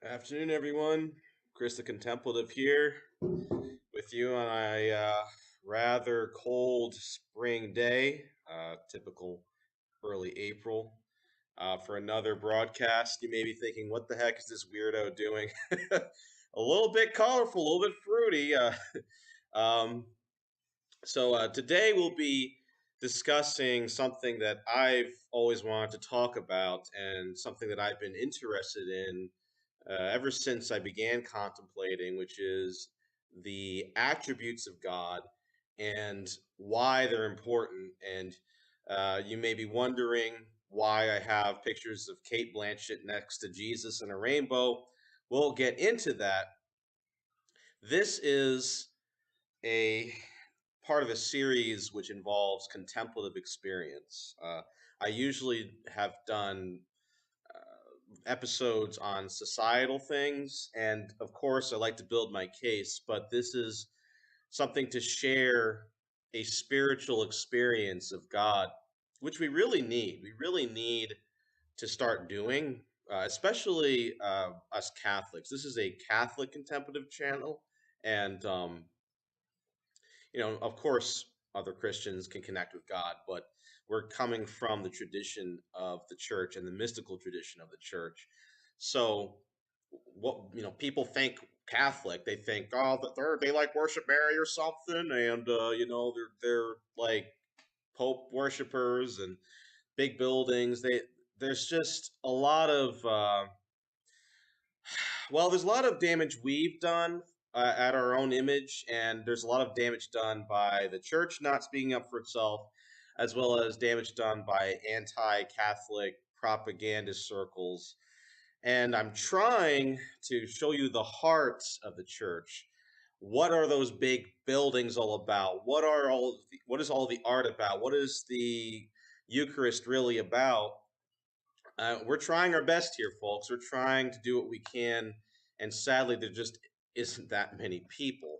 Afternoon, everyone. Chris the Contemplative here with you on a rather cold spring day, typical early April, for another broadcast. You may be thinking, what the heck is this weirdo doing? A little bit colorful, a little bit fruity. Um, Today we'll be discussing something that I've always wanted to talk about and something that I've been interested in ever since I began contemplating, which is the attributes of God and why they're important. And you may be wondering why I have pictures of Kate Blanchett next to Jesus and a rainbow. We'll get into that. This is a part of a series which involves contemplative experience. I usually have done episodes on societal things, and of course, I like to build my case, but this is something to share a spiritual experience of God, which we really need. We really need to start doing, especially us Catholics. This is a Catholic contemplative channel, and of course, other Christians can connect with God, but we're coming from the tradition of the church and the mystical tradition of the church. So, what people think Catholic, they think, oh, that they like worship Mary or something, and they're like Pope worshippers and big buildings. There's just a lot of there's a lot of damage we've done at our own image, and there's a lot of damage done by the church not speaking up for itself, as well as damage done by anti-Catholic propagandist circles. And I'm trying to show you the heart of the church. What are those big buildings all about? What is all the art about? What is the Eucharist really about? We're trying our best here, folks. We're trying to do what we can, and sadly, there just isn't that many people.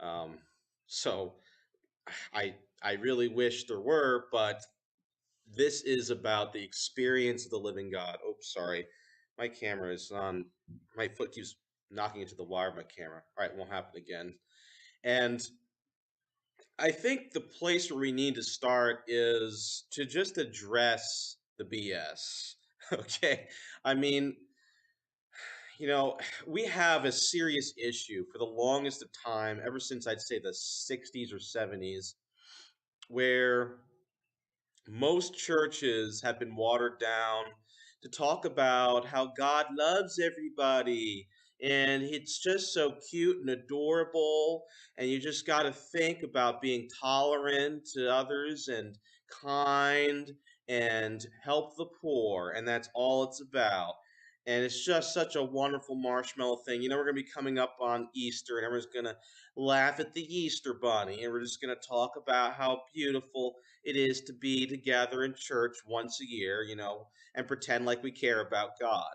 Um, so I I really wish there were, but this is about the experience of the living God. Oops, sorry, my camera is on. My foot keeps knocking into the wire of my camera. All right, won't happen again. And I think the place where we need to start is to just address the BS. Okay, I mean, we have a serious issue for the longest of time, ever since I'd say the 60s or 70s, where most churches have been watered down to talk about how God loves everybody and it's just so cute and adorable. And you just got to think about being tolerant to others and kind and help the poor. And that's all it's about. And it's just such a wonderful marshmallow thing. We're going to be coming up on Easter, and everyone's going to laugh at the Easter bunny. And we're just going to talk about how beautiful it is to be together in church once a year, and pretend like we care about God.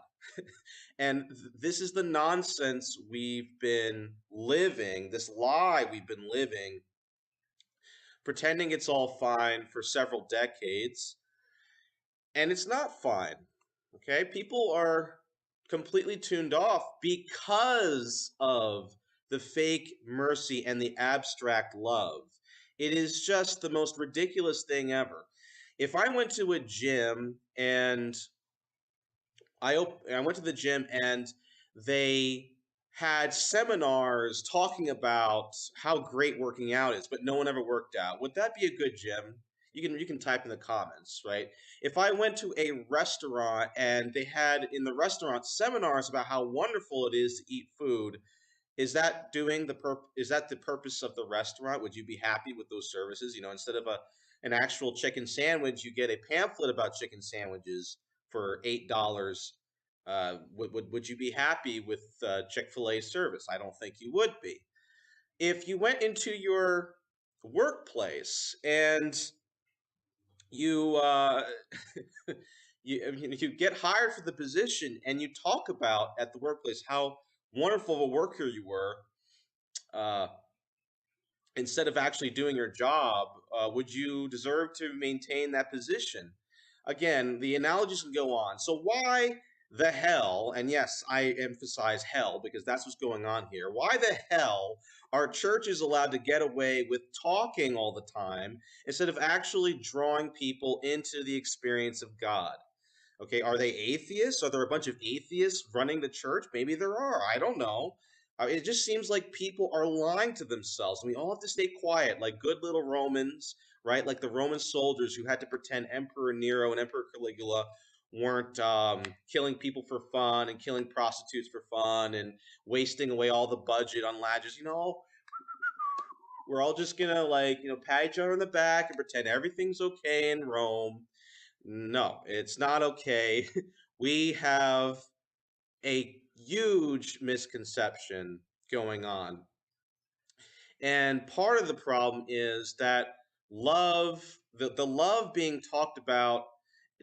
And this is the nonsense we've been living, this lie we've been living, pretending it's all fine for several decades. And it's not fine. Okay? People are completely tuned off because of the fake mercy and the abstract love. It is just the most ridiculous thing ever. If I went to a gym and I went to the gym and they had seminars talking about how great working out is, but no one ever worked out, would that be a good gym? You can type in the comments, right? If I went to a restaurant and they had in the restaurant seminars about how wonderful it is to eat food, is that the purpose of the restaurant? Would you be happy with those services? Instead of an actual chicken sandwich, you get a pamphlet about chicken sandwiches for $8. Would you be happy with Chick-fil-A service? I don't think you would be. If you went into your workplace and you you get hired for the position and you talk about at the workplace how wonderful of a worker you were, uh, instead of actually doing your job, would you deserve to maintain that position? Again, the analogies can go on. So why the hell, and yes, I emphasize hell because that's what's going on here. Why the hell are churches allowed to get away with talking all the time instead of actually drawing people into the experience of God? Okay, are they atheists? Are there a bunch of atheists running the church? Maybe there are. I don't know. It just seems like people are lying to themselves, and we all have to stay quiet, like good little Romans, right? Like the Roman soldiers who had to pretend Emperor Nero and Emperor Caligula weren't killing people for fun and killing prostitutes for fun and wasting away all the budget on lages. We're all just gonna pat each other on the back and pretend everything's okay in Rome. No, it's not okay. We have a huge misconception going on. And part of the problem is that love, the love being talked about,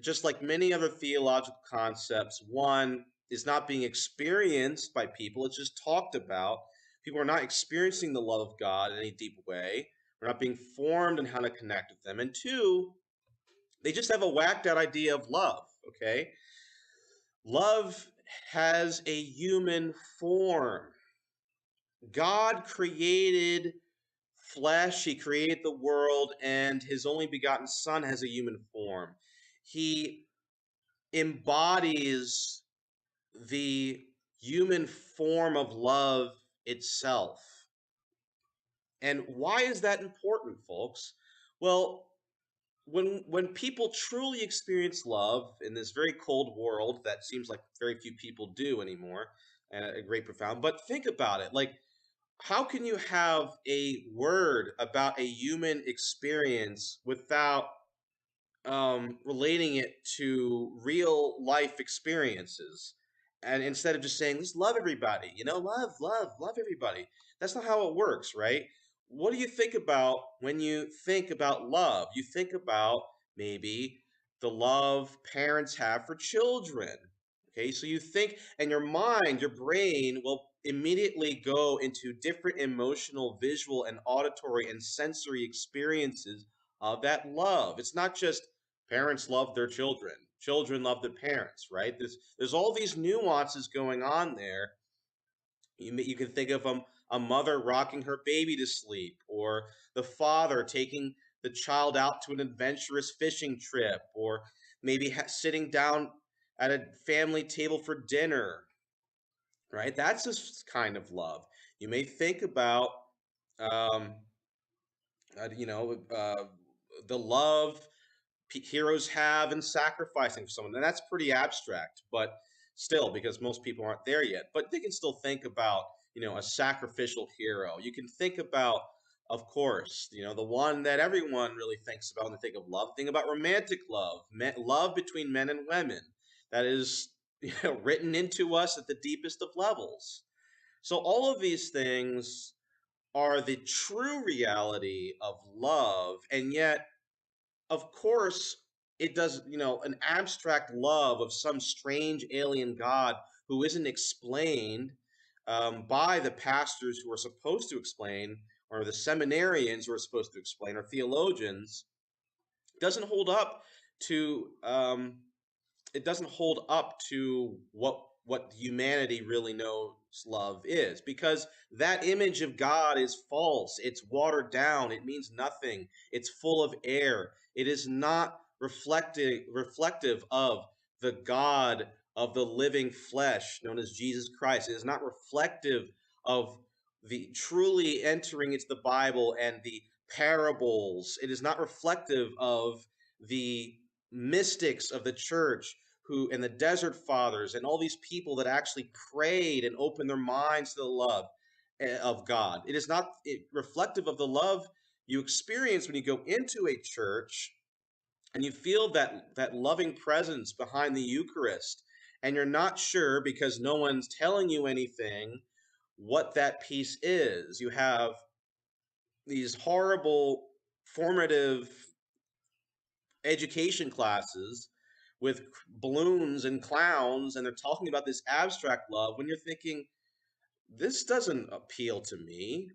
just like many other theological concepts, one is not being experienced by people, it's just talked about. People are not experiencing the love of God in any deep way. We're not being formed in how to connect with them. And two, they just have a whacked out idea of love, okay? Love has a human form. God created flesh, He created the world, and His only begotten Son has a human form. He embodies the human form of love itself. And why is that important, folks? Well, when people truly experience love in this very cold world that seems like very few people do anymore, and a great profound, but think about it, like how can you have a word about a human experience without relating it to real life experiences? And instead of just saying, let's love everybody, love everybody. That's not how it works, right? What do you think about when you think about love? You think about maybe the love parents have for children. Okay, so you think, and your mind, your brain will immediately go into different emotional, visual, and auditory and sensory experiences of that love. It's not just parents love their children, children love their parents, right? There's all these nuances going on there. You can think of a mother rocking her baby to sleep, or the father taking the child out to an adventurous fishing trip, or maybe sitting down at a family table for dinner, right? That's this kind of love. You may think about um, uh, you know uh, the love heroes have in sacrificing for someone. And that's pretty abstract, but still, because most people aren't there yet. But they can still think about, a sacrificial hero. You can think about, of course, the one that everyone really thinks about when they think of love. Think about romantic love, love between men and women. That is, written into us at the deepest of levels. So all of these things are the true reality of love, and yet of course, it does, an abstract love of some strange alien god who isn't explained by the pastors who are supposed to explain, or the seminarians who are supposed to explain, or theologians, doesn't hold up to what humanity really knows love is, because that image of God is false. It's watered down. It means nothing. It's full of air. It is not reflective of the God of the living flesh known as Jesus Christ. It is not reflective of the truly entering into the Bible and the parables. It is not reflective of the mystics of the church who and the desert fathers and all these people that actually prayed and opened their minds to the love of God. It is not reflective of the love you experience when you go into a church and you feel that loving presence behind the Eucharist, and you're not sure because no one's telling you anything what that peace is. You have these horrible formative education classes with balloons and clowns, and they're talking about this abstract love when you're thinking, this doesn't appeal to me.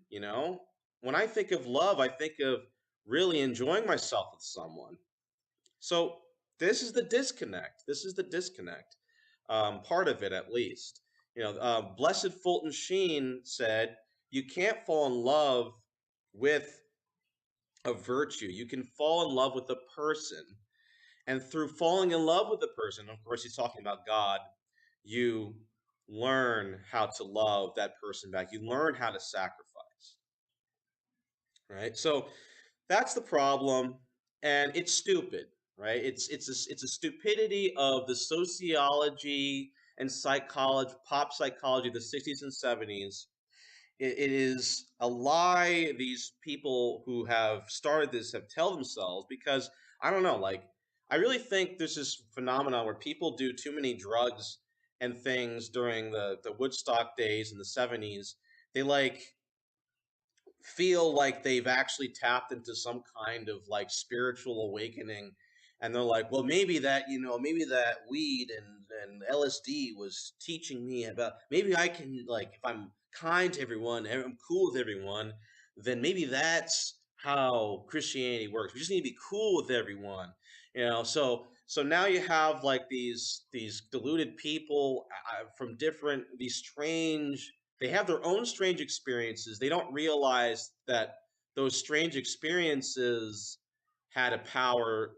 When I think of love, I think of really enjoying myself with someone. So this is the disconnect. part of it at least. Blessed Fulton Sheen said, "You can't fall in love with a virtue. You can fall in love with a person, and through falling in love with the person, of course, he's talking about God, you learn how to love that person back. You learn how to sacrifice, right? So that's the problem, and it's stupid, right? It's a stupidity of the sociology and psychology, pop psychology of the 60s and 70s. It is a lie these people who have started this have tell themselves, because I don't know, like, I really think there's this phenomenon where people do too many drugs and things during the Woodstock days in the 70s. They like feel like they've actually tapped into some kind of like spiritual awakening, and they're like, well, maybe that, maybe that weed and LSD was teaching me about, maybe I can, like, if I'm kind to everyone and I'm cool with everyone, then maybe that's how Christianity works. We just need to be cool with everyone, so now you have like these deluded people from different, these strange, they have their own strange experiences. They don't realize that those strange experiences had a power,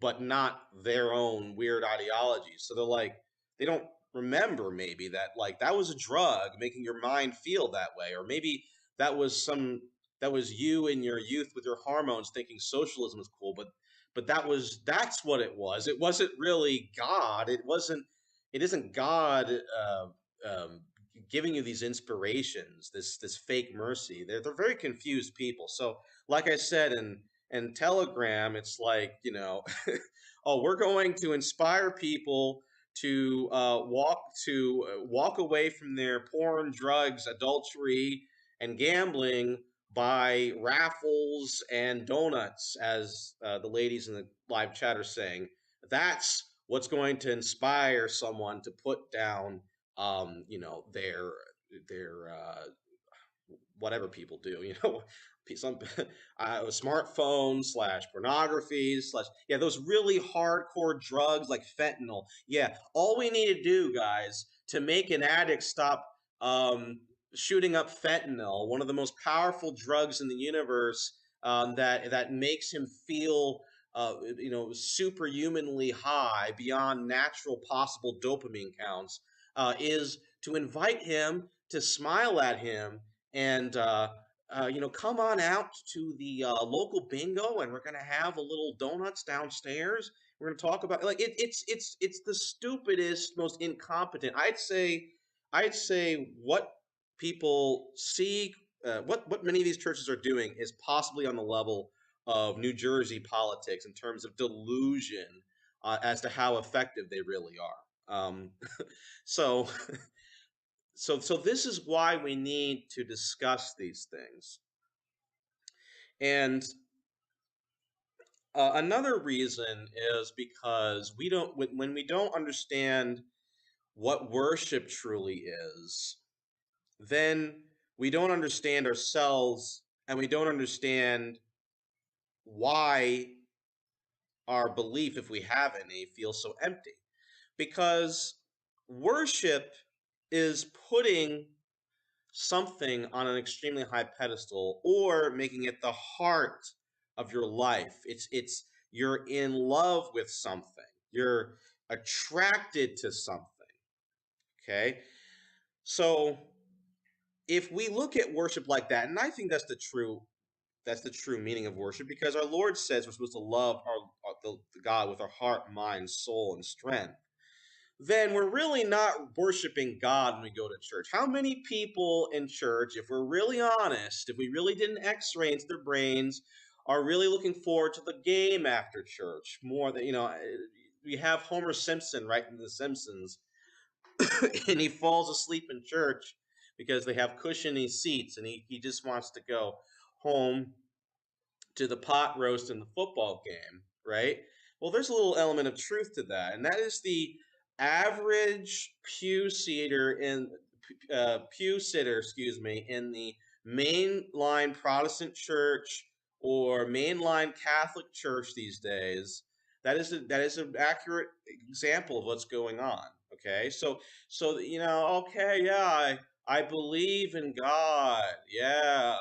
but not their own weird ideologies. So they're like, they don't remember maybe that, like, that was a drug making your mind feel that way, or maybe that was some, that was you in your youth with your hormones thinking socialism was cool, but that's what it was. It wasn't really God. It isn't God giving you these inspirations, this fake mercy. They're very confused people. So, like I said in Telegram, it's like, oh, we're going to inspire people to walk away from their porn, drugs, adultery, and gambling by raffles and donuts, as the ladies in the live chat are saying. That's what's going to inspire someone to put down, their whatever people do, some smartphones slash pornography slash, yeah, those really hardcore drugs like fentanyl. Yeah, all we need to do, guys, to make an addict stop shooting up fentanyl, one of the most powerful drugs in the universe, that makes him feel superhumanly high beyond natural possible dopamine counts, is to invite him to smile at him and come on out to the local bingo, and we're gonna have a little donuts downstairs. We're gonna talk about, like, it's the stupidest, most incompetent. I'd say what people see, what many of these churches are doing is possibly on the level of New Jersey politics in terms of delusion, as to how effective they really are. So so this is why we need to discuss these things. And another reason is because when we don't understand what worship truly is, then we don't understand ourselves, and we don't understand why our belief, if we have any, feels so empty. Because worship is putting something on an extremely high pedestal, or making it the heart of your life. It's you're in love with something. You're attracted to something. Okay? So if we look at worship like that, and I think that's the true meaning of worship, because our Lord says we're supposed to love the God with our heart, mind, soul, and strength, then we're really not worshiping God when we go to church. How many people in church, if we're really honest, if we really did an x-ray into their brains, are really looking forward to the game after church more than, we have Homer Simpson right in The Simpsons, and he falls asleep in church because they have cushiony seats, and he just wants to go home to the pot roast and the football game, right? Well, there's a little element of truth to that, and that is the average pew sitter, excuse me, in the mainline Protestant church or mainline Catholic church these days. that is an accurate example of what's going on. Okay, so okay, yeah, I believe in God. Yeah,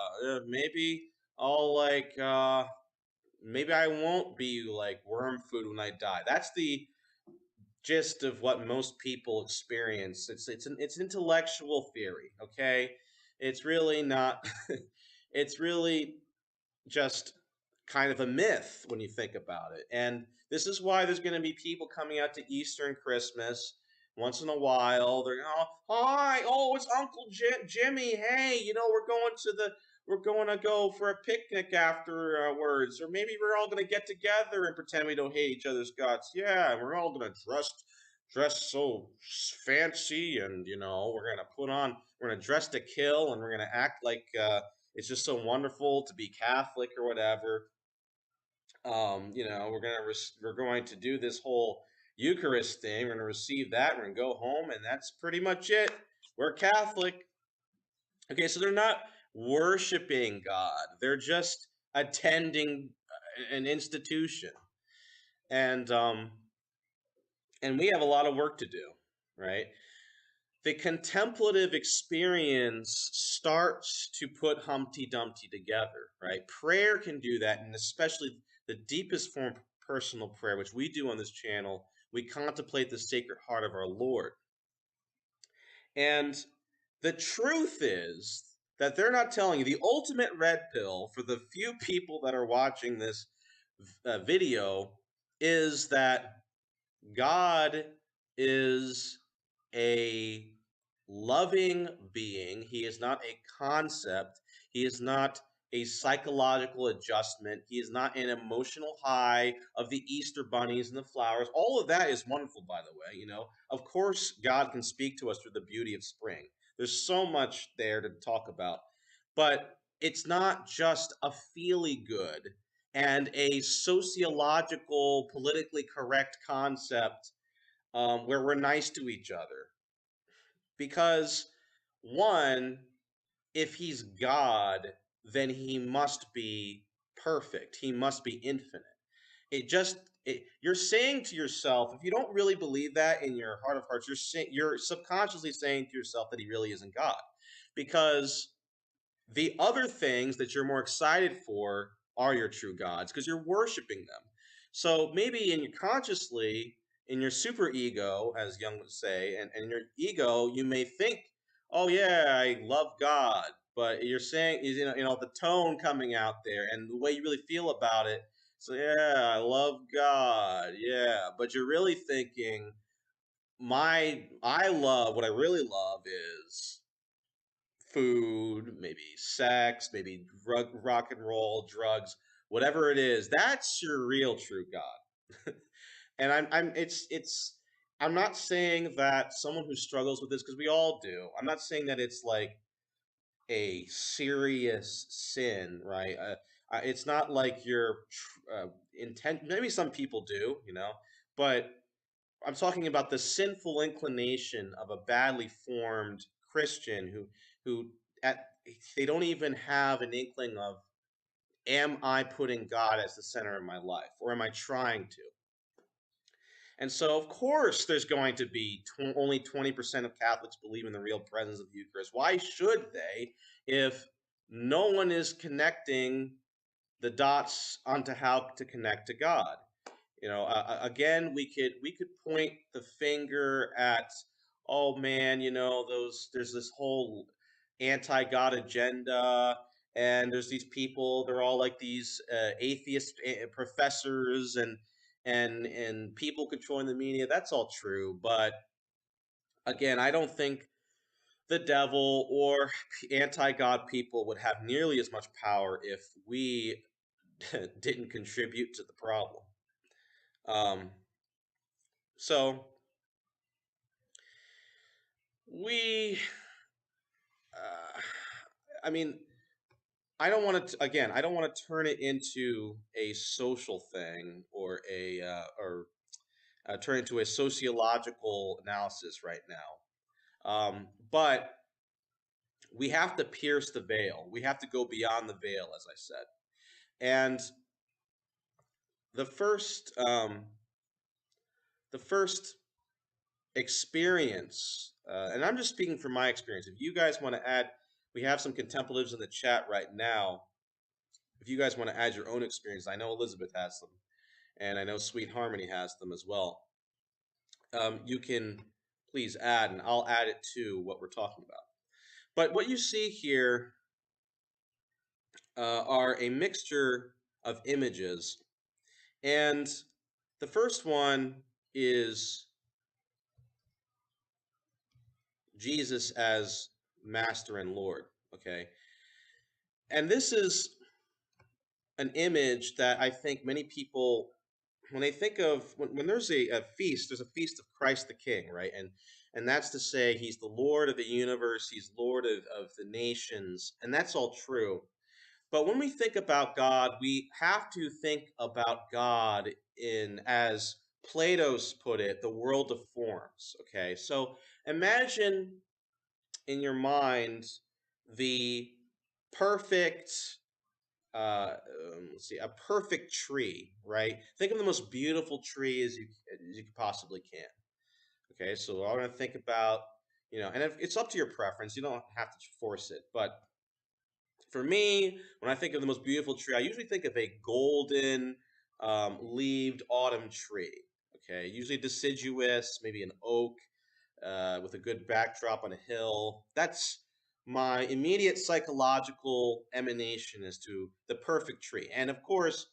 maybe I'll maybe I won't be like worm food when I die. That's the gist of what most people experience. It's intellectual theory. Okay, it's really not. It's really just kind of a myth when you think about it. And this is why there's going to be people coming out to Easter and Christmas once in a while. They're hi, oh, it's Uncle Jimmy. Hey, we're going to go for a picnic afterwards, or maybe we're all going to get together and pretend we don't hate each other's guts. Yeah, and we're all going to dress so fancy, and we're going to dress to kill, and we're going to act like it's just so wonderful to be Catholic or whatever. We're going to do this whole Eucharist thing. We're going to receive that. We're going to go home, and that's pretty much it. We're Catholic. Okay, so they're not worshiping God. They're just attending an institution, and um, and we have a lot of work to do, right? The contemplative experience starts to put Humpty Dumpty together, right? Prayer can do that, and especially the deepest form of personal prayer, which we do on this channel, we contemplate the Sacred Heart of our Lord. And the truth is that they're not telling you the ultimate red pill for the few people that are watching this video is that God is a loving being. He is not a concept. He is not a psychological adjustment. He is not an emotional high of the Easter bunnies and the flowers. All of that is wonderful, by the way. Of course, God can speak to us through the beauty of spring. There's so much there to talk about. But it's not just a feely good and a sociological, politically correct concept where we're nice to each other. Because, one, if he's God, then he must be perfect. He must be infinite. You're saying to yourself, if you don't really believe that in your heart of hearts, you're subconsciously saying to yourself that he really isn't God, because the other things that you're more excited for are your true gods because you're worshiping them. So maybe in your super ego, as Jung would say, and in your ego, you may think, oh yeah, I love God. But you're saying, the tone coming out there and the way you really feel about it. So yeah, I love God. Yeah. But you're really thinking, what I really love is food, maybe sex, maybe rock and roll, drugs, whatever it is. That's your real true God. And I'm not saying that someone who struggles with this, because we all do. I'm not saying that it's like a serious sin, right? It's not like you're intent. Maybe some people do, but I'm talking about the sinful inclination of a badly formed Christian who at they don't even have an inkling of, am I putting God as the center of my life, or am I trying to? And so, of course, there's going to be only 20% of Catholics believe in the real presence of the Eucharist. Why should they, if no one is connecting the dots onto how to connect to God? Again, we could point the finger at, oh man, there's this whole anti-God agenda, and there's these people, they're all like these atheist professors, and people controlling the media. That's all true, but again, I don't think the devil or anti-God people would have nearly as much power if we didn't contribute to the problem. Um, so we, I mean, I don't want to, again, I don't want to turn it into a social thing or turn it into a sociological analysis right now. But we have to pierce the veil. We have to go beyond the veil, as I said. And the first the first experience, and I'm just speaking from my experience. If you guys want to add, we have some contemplatives in the chat right now. If you guys want to add your own experience, I know Elizabeth has them, and I know Sweet Harmony has them as well. You can please add, and I'll add it to what we're talking about. But what you see here are a mixture of images, and the first one is Jesus as Master and Lord. Okay, and this is an image that I think many people, when they think of when there's a feast, there's a feast of Christ the King, right? And that's to say he's the Lord of the universe, he's Lord of the nations, and that's all true. But when we think about God, we have to think about God in, as Plato's put it, the world of forms. Okay, so imagine in your mind the perfect let's see, a perfect tree, right? Think of the most beautiful tree as you possibly can. Okay, so we're all going to think about, and if, it's up to your preference. You don't have to force it, but for me, when I think of the most beautiful tree, I usually think of a golden leaved autumn tree. Okay, usually deciduous, maybe an oak with a good backdrop on a hill. That's my immediate psychological emanation as to the perfect tree. And of course,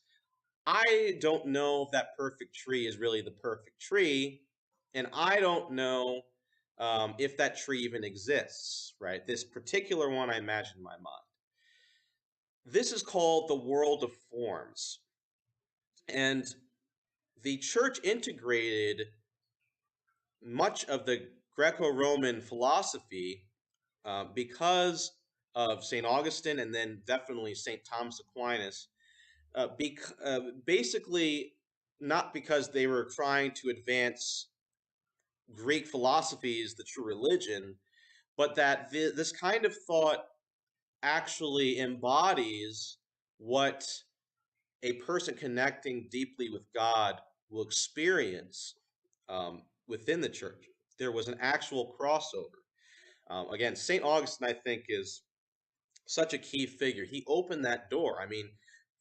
I don't know if that perfect tree is really the perfect tree. And I don't know if that tree even exists, right? This particular one I imagine in my mind. This is called the world of forms. And the church integrated much of the Greco Roman philosophy because of St. Augustine and then definitely St. Thomas Aquinas, basically not because they were trying to advance Greek philosophy as the true religion, but that this kind of thought actually embodies what a person connecting deeply with God will experience within the church. There was an actual crossover. Again, St. Augustine, I think, is such a key figure. He opened that door. I mean,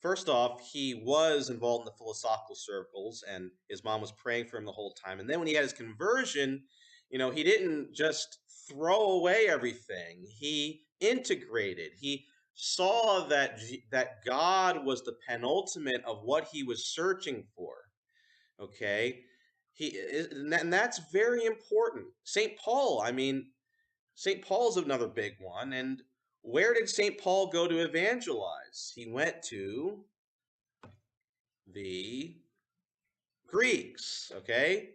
first off, he was involved in the philosophical circles, and his mom was praying for him the whole time. And then when he had his conversion, he didn't just throw away everything. He integrated. He saw that God was the penultimate of what he was searching for. Okay, and that's very important. St. Paul, I mean, St. Paul's another big one. And where did St. Paul go to evangelize? He went to the Greeks, okay?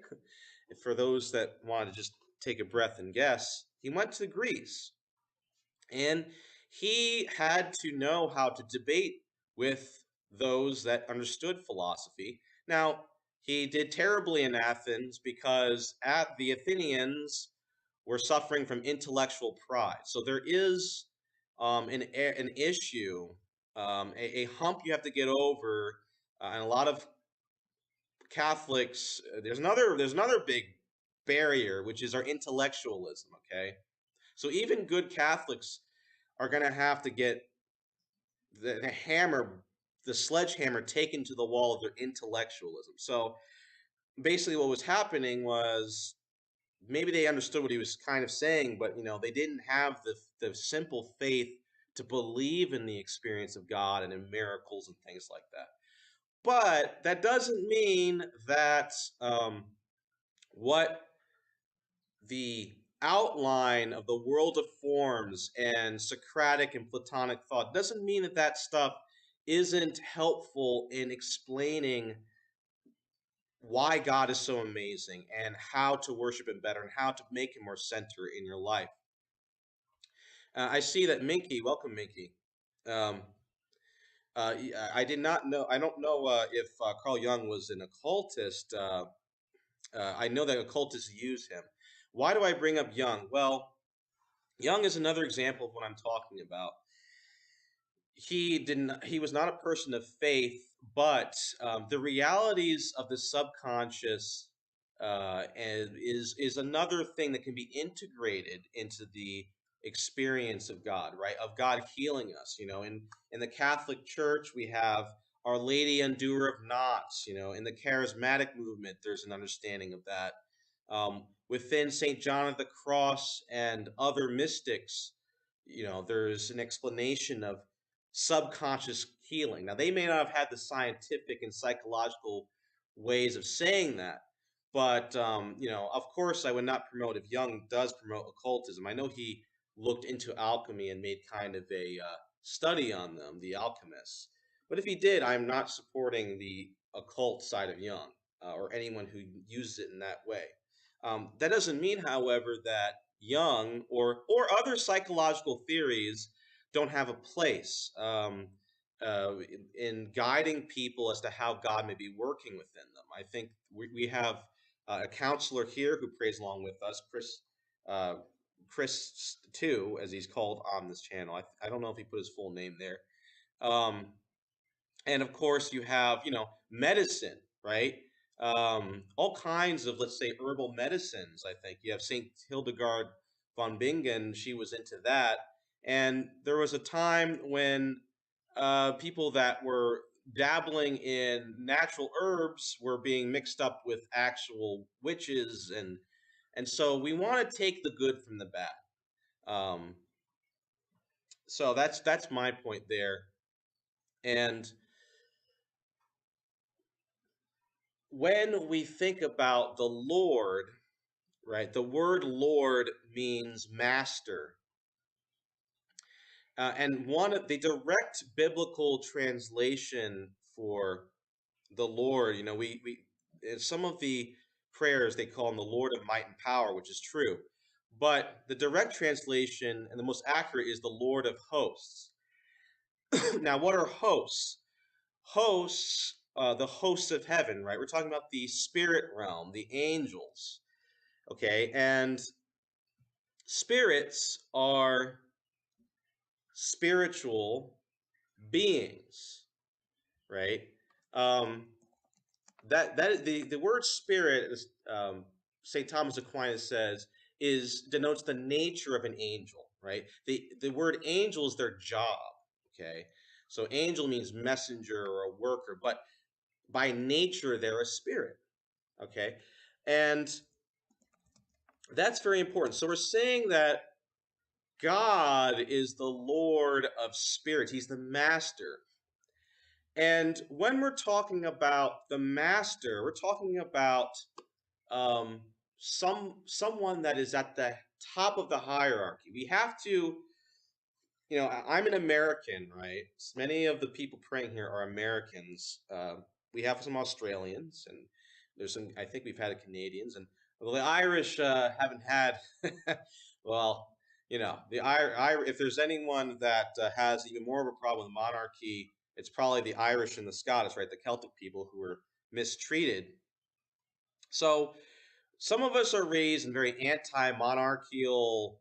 For those that want to just take a breath and guess, he went to Greece. And he had to know how to debate with those that understood philosophy. Now, he did terribly in Athens because the Athenians were suffering from intellectual pride. So there is an issue, a hump you have to get over, and a lot of Catholics. There's another big barrier, which is our intellectualism. Okay, so even good Catholics are going to have to get the hammer, the sledgehammer, taken to the wall of their intellectualism. So basically, what was happening was maybe they understood what he was kind of saying, but they didn't have the simple faith to believe in the experience of God and in miracles and things like that. But that doesn't mean that what the outline of the world of forms and Socratic and Platonic thought doesn't mean that stuff isn't helpful in explaining why God is so amazing and how to worship him better and how to make him more center in your life. I see that Minky, welcome Minky. I did not know, I don't know if Carl Jung was an occultist. I know that occultists use him. Why do I bring up Jung? Well, Jung is another example of what I'm talking about. He was not a person of faith, but the realities of the subconscious and is another thing that can be integrated into the experience of God, right? Of God healing us. In the Catholic Church, we have Our Lady Undoer of Knots. In the Charismatic movement, there's an understanding of that. Within St. John of the Cross and other mystics, there's an explanation of subconscious healing. Now, they may not have had the scientific and psychological ways of saying that, but of course, I would not promote, if Jung does promote occultism. I know he looked into alchemy and made kind of a study on them, the alchemists. But if he did, I'm not supporting the occult side of Jung, or anyone who uses it in that way. That doesn't mean, however, that Jung or other psychological theories don't have a place in guiding people as to how God may be working within them. I think we have a counselor here who prays along with us, Chris too, as he's called on this channel. I don't know if he put his full name there. Um, and of course, you have medicine, right? All kinds of, let's say, herbal medicines. I think you have Saint Hildegard von Bingen. She was into that, and there was a time when people that were dabbling in natural herbs were being mixed up with actual witches, and so we want to take the good from the bad. Um, so that's my point there. And when we think about the Lord, right, the word Lord means master. And one of the direct biblical translation for the Lord, we in some of the prayers they call him the Lord of might and power, which is true. But the direct translation and the most accurate is the Lord of hosts. Now, what are hosts? Hosts, the hosts of heaven, right? We're talking about the spirit realm, the angels, okay? And spirits are spiritual beings, right? Um, that the word spirit, St. Thomas Aquinas says, denotes the nature of an angel, right? The word angel is their job, okay? So angel means messenger or a worker, but by nature they're a spirit, okay? And that's very important. So we're saying that God is the Lord of spirits. He's the master. And when we're talking about the master, we're talking about um, someone that is at the top of the hierarchy. We have to, I'm an American, right? Many of the people praying here are Americans. We have some Australians, and there's some. I think we've had Canadians, and well, the Irish haven't had. Well, if there's anyone that has even more of a problem with monarchy, it's probably the Irish and the Scottish, right? The Celtic people who were mistreated. So some of us are raised in very anti-monarchical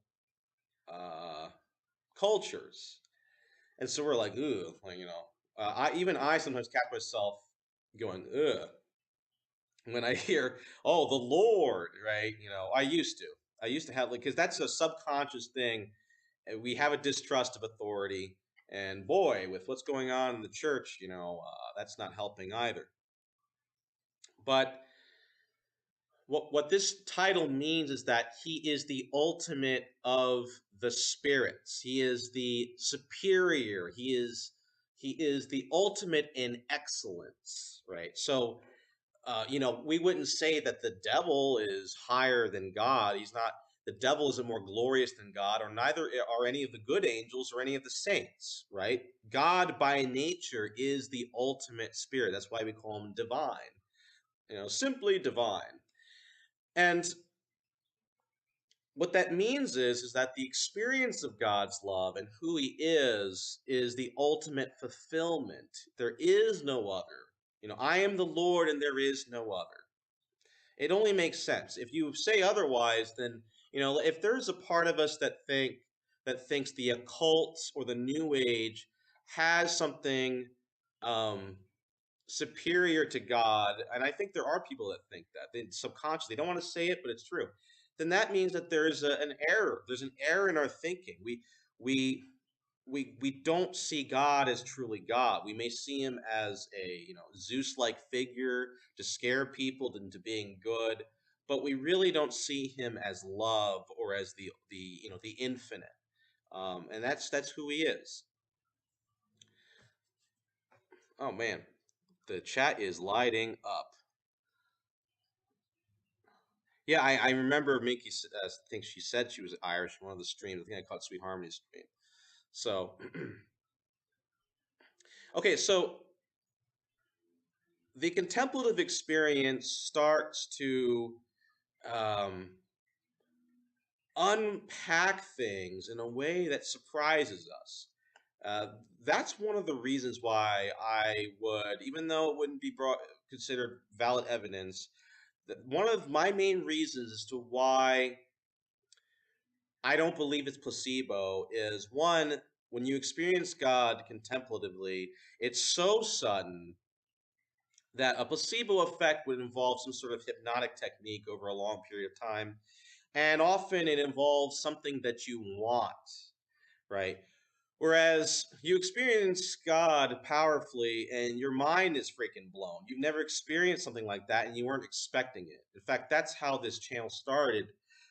cultures, and so we're like, ooh, I sometimes catch myself going, ugh, when I hear, oh, the Lord, right? I used to have, like, because that's a subconscious thing. We have a distrust of authority, and boy, with what's going on in the church, that's not helping either. But what this title means is that he is the ultimate of the spirits. He is the superior. He is the ultimate in excellence, right? So we wouldn't say that the devil is higher than God. He's not. The devil isn't more glorious than God, or neither are any of the good angels or any of the saints, right? God by nature is the ultimate spirit. That's why we call him divine, simply divine. And what that means is that the experience of God's love and who he is the ultimate fulfillment. There is no other. I am the Lord and there is no other. It only makes sense. If you say otherwise, then, if there's a part of us that thinks the occult or the new age has something superior to God, and I think there are people that think that they subconsciously they don't want to say it, but it's true. Then that means that there is an error. There's an error in our thinking. We we don't see God as truly God. We may see him as a Zeus-like figure to scare people into being good, but we really don't see him as love or as the infinite. And that's who he is. Oh man, the chat is lighting up. Yeah, I remember Minky think she said she was Irish in one of the streams. I think I caught Sweet Harmony stream. So, okay, so the contemplative experience starts to um, unpack things in a way that surprises us. Uh, that's one of the reasons why I would, even though it wouldn't be considered valid evidence, that one of my main reasons as to why I don't believe it's placebo is one, when you experience God contemplatively, it's so sudden that a placebo effect would involve some sort of hypnotic technique over a long period of time. And often it involves something that you want, right? Whereas you experience God powerfully and your mind is freaking blown. You've never experienced something like that and you weren't expecting it. In fact, that's how this channel started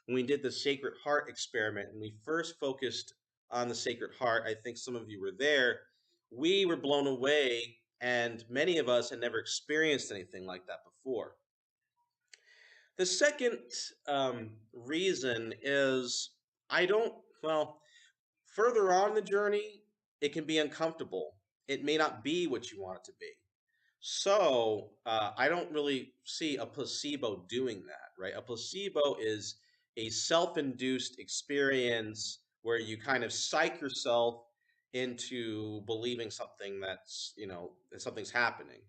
when we did the Sacred Heart experiment and we first focused on the Sacred Heart. I think some of you were there. We were blown away, and many of us had never experienced anything like that before. The second reason is I don't, well, further on the journey, it can be uncomfortable. It may not be what you want it to be. So I don't really see a placebo doing that, right? A placebo is a self-induced experience where you kind of psych yourself into believing something that something's happening.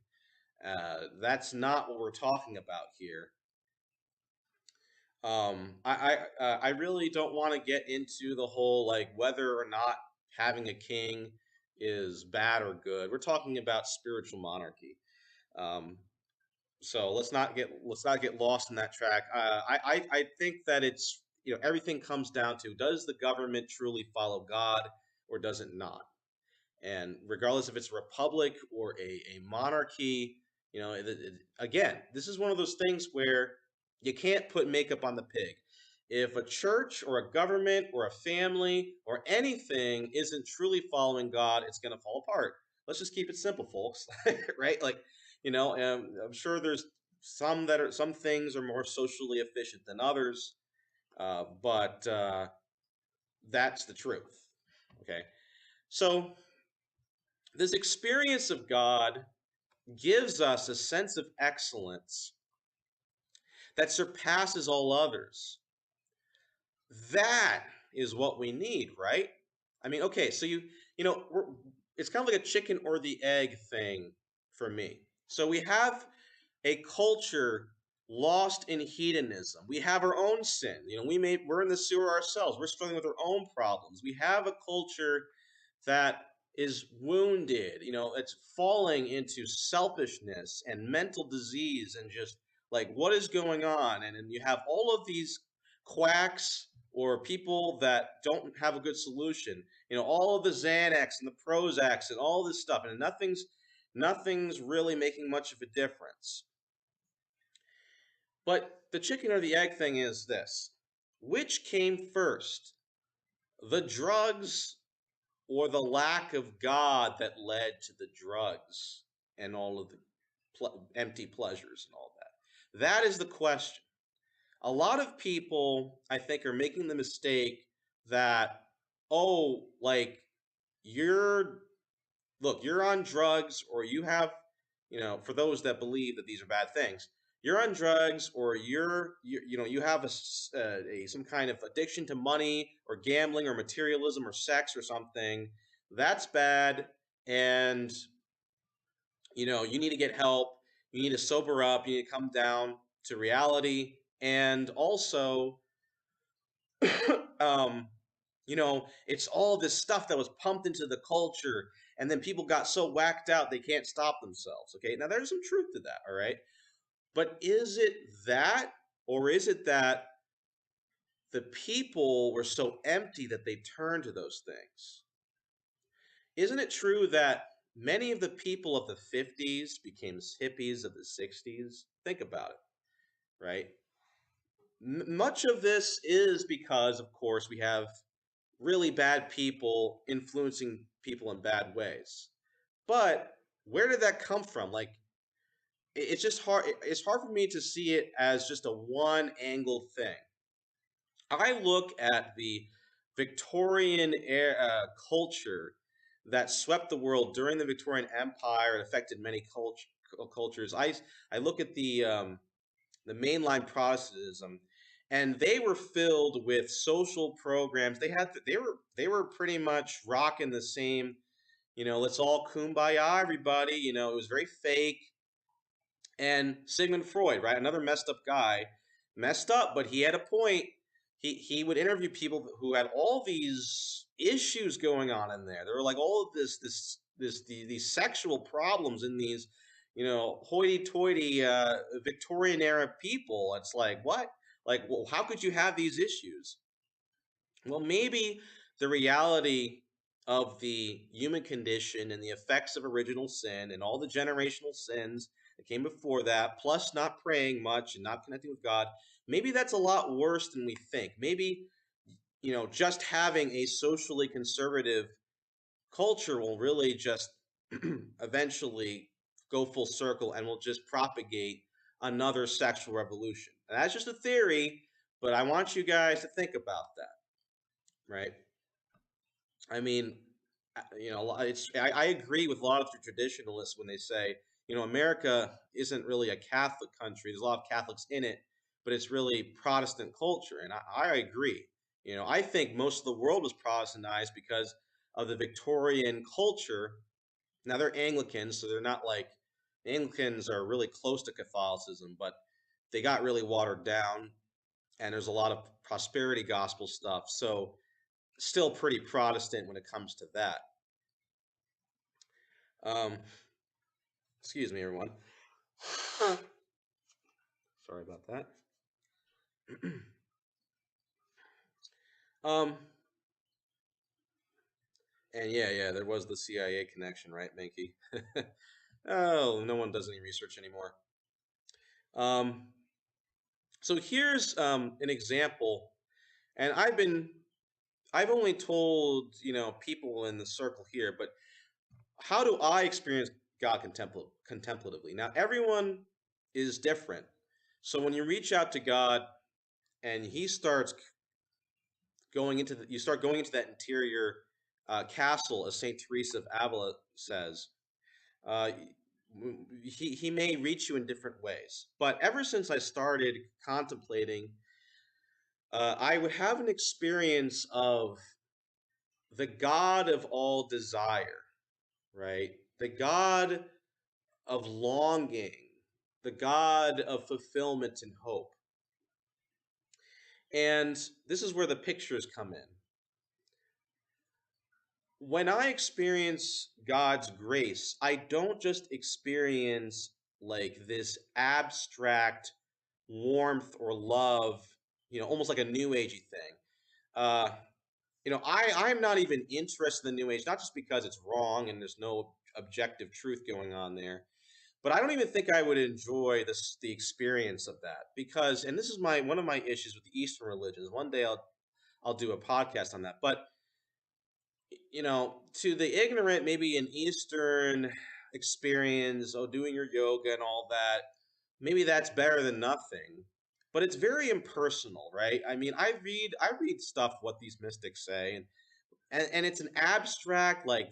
That's not what we're talking about here. I really don't want to get into the whole like whether or not having a king is bad or good. We're talking about spiritual monarchy. Um, so let's not get lost in that track. I think that it's everything comes down to, does the government truly follow God or does it not? And regardless if it's a republic or a monarchy, again, this is one of those things where you can't put makeup on the pig. If a church or a government or a family or anything isn't truly following God, it's going to fall apart. Let's just keep it simple, folks. Right? Like, I'm sure there's some things are more socially efficient than others, but that's the truth. Okay, so this experience of God gives us a sense of excellence that surpasses all others. That is what we need, right? I mean, okay, so it's kind of like a chicken or the egg thing for me. So we have a culture lost in hedonism. We have our own sin. We're in the sewer ourselves. We're struggling with our own problems. We have a culture that is wounded. It's falling into selfishness and mental disease and just like what is going on. And you have all of these quacks or people that don't have a good solution. All of the Xanax and the Prozacs and all this stuff, and nothing's really making much of a difference. But the chicken or the egg thing is this: which came first, the drugs or the lack of God that led to the drugs and all of the empty pleasures and all that? That is the question. A lot of people, I think, are making the mistake that, oh, like, you're look, you're on drugs or you have, for those that believe that these are bad things, you're on drugs or you have some kind of addiction to money or gambling or materialism or sex or something. That's bad. And, you need to get help. You need to sober up. You need to come down to reality. And also, um, it's all this stuff that was pumped into the culture and then people got so whacked out they can't stop themselves. Okay, now there's some truth to that, all right? But is it that, or is it that the people were so empty that they turned to those things? Isn't it true that many of the people of the 50s became hippies of the 60s? Think about it, right? Much of this is because, of course, we have really bad people influencing people in bad ways. But where did that come from? Like, it's just hard. It's hard for me to see it as just a one angle thing. I look at the Victorian culture that swept the world during the Victorian Empire and affected many cultures. I look at the mainline Protestantism, and they were filled with social programs. They were pretty much rocking the same. Let's all kumbaya, everybody. It was very fake. And Sigmund Freud, right? Another messed up guy, messed up, but he had a point. He would interview people who had all these issues going on in there. There were like all of these sexual problems in these, hoity-toity Victorian era people. It's like what? Like, well, how could you have these issues? Well, maybe the reality of the human condition and the effects of original sin and all the generational sins that came before that, plus not praying much and not connecting with God, maybe that's a lot worse than we think. Maybe, just having a socially conservative culture will really just eventually go full circle and will just propagate another sexual revolution. And that's just a theory, but I want you guys to think about that, right? I mean, I agree with a lot of the traditionalists when they say, America isn't really a Catholic country. There's a lot of Catholics in it, but it's really Protestant culture, and I agree. I think most of the world was Protestantized because of the Victorian culture. Now they're Anglicans, so they're not like Anglicans are really close to Catholicism, but they got really watered down, and there's a lot of prosperity gospel stuff. So still pretty Protestant when it comes to that. Um, excuse me, everyone. Sorry about that. um, and yeah, there was the CIA connection, right, Mankey? Oh, no one does any research anymore. Um, so here's an example, and I've only told people in the circle here, but how do I experience God contemplatively? Now, everyone is different. So when you reach out to God and He starts you start going into that interior castle, as Saint Teresa of Avila says. Uh, he may reach you in different ways, but ever since I started contemplating, I would have an experience of the God of all desire, right? The God of longing, the God of fulfillment and hope. And this is where the pictures come in. When I experience God's grace, I don't just experience like this abstract warmth or love, almost like a new agey thing. Uh, I'm not even interested in the new age, not just because it's wrong and there's no objective truth going on there, but I don't even think I would enjoy the experience of that because, and this is one of my issues with the Eastern religions. One day I'll do a podcast on that, but to the ignorant, maybe an Eastern experience, doing your yoga and all that, maybe that's better than nothing. But it's very impersonal, right? I mean, I read stuff what these mystics say, and it's an abstract, like